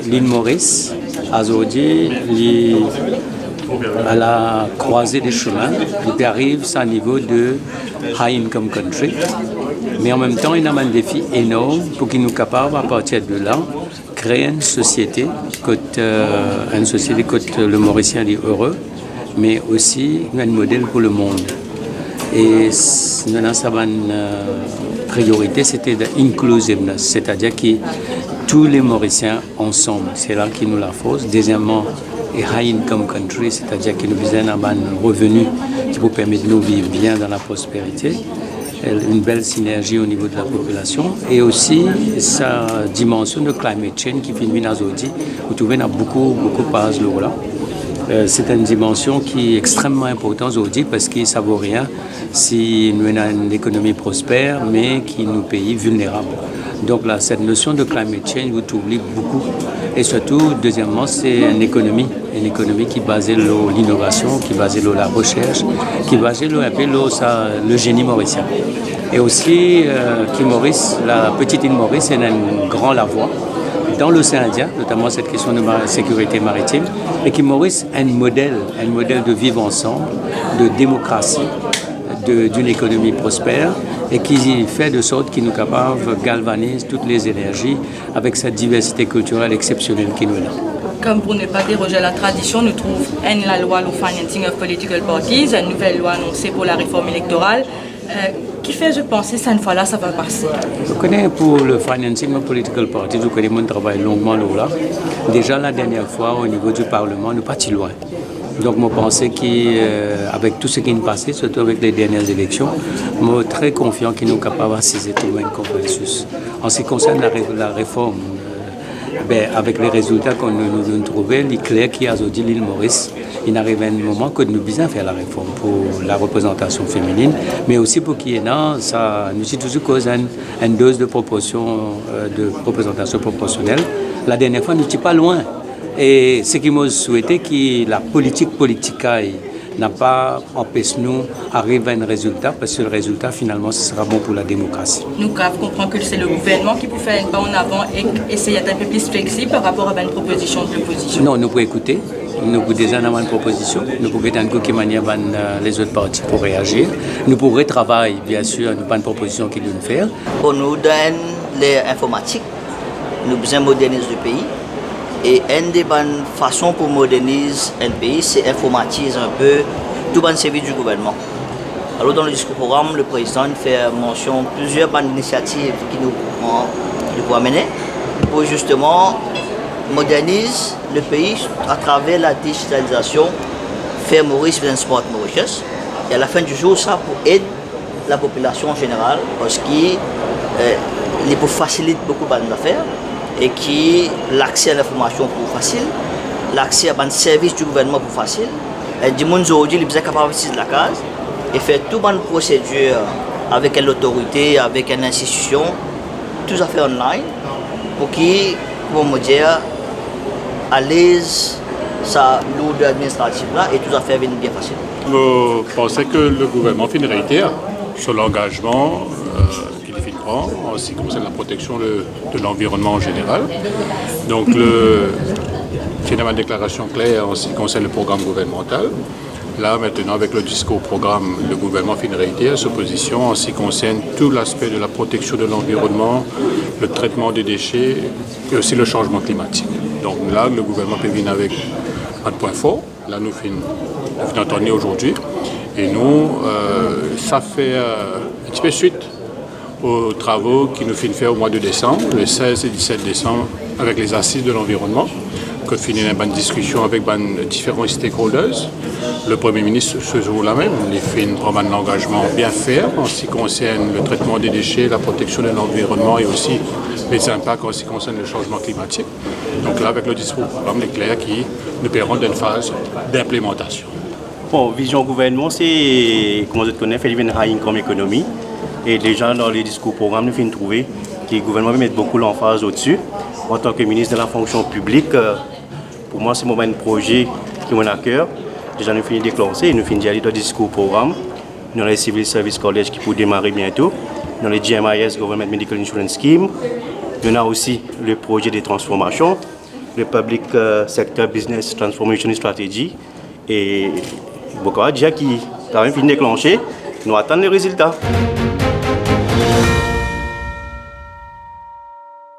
l'île Maurice, aujourd'hui, à la croisée des chemins, il arrive à un niveau de high income country. Mais en même temps, il a un défi énorme pour qu'il nous capable, à partir de là, créer une société que le Mauricien est heureux, mais aussi un modèle pour le monde. Et notre priorité, c'était l'inclusiveness, c'est-à-dire que tous les Mauriciens ensemble, c'est là qui nous la force. Deuxièmement, et high income country, c'est-à-dire que nous avons un revenu qui vous permet de nous vivre bien dans la prospérité, une belle synergie au niveau de la population et aussi sa dimension de climate change qui finit aujourd'hui, vous trouvez beaucoup pas là. C'est une dimension qui est extrêmement importante aujourd'hui parce qu'il ne vaut rien si nous avons une économie prospère mais qui nous pays vulnérables. Donc là, cette notion de climate change vous trouvez beaucoup. Et surtout, deuxièmement, c'est une économie qui est basée sur l'innovation, qui est basée sur la recherche, qui est basée sur le génie mauricien. Et aussi, la petite île Maurice, c'est un grand lavoir dans l'océan Indien, notamment cette question de sécurité maritime, et qui Maurice un modèle de vivre ensemble, de démocratie, d'une économie prospère, et qui fait de sorte qu'il nous capable de galvaniser toutes les énergies avec cette diversité culturelle exceptionnelle qui nous est là. Comme pour ne pas déroger à la tradition, nous trouvons la loi le Financing of Political Parties, une nouvelle loi annoncée pour la réforme électorale. Qui fait, je pense, que cette fois-là, ça va passer. Je connais pour le Financing of Political Parties, je connais mon travail longuement là. Déjà la dernière fois, au niveau du Parlement, nous pas si loin. Donc, je pensais qu'avec tout ce qui est passé, surtout avec les dernières élections, je suis très confiant qu'il nous capable de saisir tout un consensus. En ce qui concerne la réforme, avec les résultats qu'on nous avons trouvés, il est clair qu'il y a aujourd'hui l'île Maurice. Il arrive un moment que nous devons faire la réforme pour la représentation féminine, mais aussi pour qu'il y ait nous sommes toujours cause une dose de proportion de représentation proportionnelle. La dernière fois, nous n'étions pas loin. Et ce qui m'a souhaité que la politique n'a pas empêché nous d'arriver à un résultat, parce que le résultat, finalement, ce sera bon pour la démocratie. Nous comprenons que c'est le gouvernement qui peut faire un pas en avant et essayer d'être un peu plus flexible par rapport à une proposition de l'opposition. Non, nous pouvons écouter. Nous pouvons déjà avoir une proposition. Nous pouvons être en quelque manière les autres partis pour réagir. Nous pourrons travailler, bien sûr, nous pas une proposition qu'ils doivent faire. Pour nous donne l'informatique, nous besoin moderniser le pays. Et une des bonnes façons pour moderniser un pays, c'est informatiser un peu tout le service du gouvernement. Alors dans le discours programme, le président fait mention de plusieurs bonnes initiatives qui nous vont amener pour justement moderniser le pays à travers la digitalisation, faire Maurice un sport Mauritius. Et à la fin du jour, ça pour aider la population en général, parce qu'il pour faciliter beaucoup d'affaires. Et qui l'accès à l'information pour facile, l'accès à un service du gouvernement pour facile. Et du monde aujourd'hui, il est capable de la case et faire toute une procédure avec l'autorité, avec une institution, tout ça fait online pour qui, comment me dire, à l'aise, ça lourd administratif là et tout ça fait venir bien facile. Je pensais que le gouvernement fait une réalité sur l'engagement. En ce qui concerne la protection de l'environnement en général. Donc, finalement, une déclaration claire en ce qui concerne le programme gouvernemental. Là, maintenant, avec le discours programme, le gouvernement fait une réalité à sa position en ce qui concerne tout l'aspect de la protection de l'environnement, le traitement des déchets et aussi le changement climatique. Donc là, le gouvernement peut venir avec un point fort. Là, nous finissons d'entendre aujourd'hui. Et nous, ça fait un petit peu suite aux travaux qui nous finissent faire au mois de décembre, le 16 et 17 décembre, avec les assises de l'environnement, que finit une bonne discussion avec différents stakeholders. Le Premier ministre, ce jour-là même, il fait un engagement bien ferme en ce qui concerne le traitement des déchets, la protection de l'environnement et aussi les impacts en ce qui concerne le changement climatique. Donc là, avec le discours programme, il est clair qui nous permettra d'une phase d'implémentation. Bon, vision gouvernement, c'est, comment vous connaissez, faire une high income économie. Et déjà dans les discours programme, nous finissons de trouver que le gouvernement met beaucoup l'emphase au-dessus. En tant que ministre de la fonction publique, pour moi, c'est un projet qui m'en a cœur. Déjà, nous finissons de déclencher, nous finissons d'aller dans le discours programme. Nous avons les Civil Service College qui pourrait démarrer bientôt. Nous avons les GMIS, Government Medical Insurance Scheme. Nous avons aussi le projet de transformation. le Public Sector Business Transformation Strategy. Et beaucoup de gens qui ont quand même fini déclenché, nous attendons les résultats.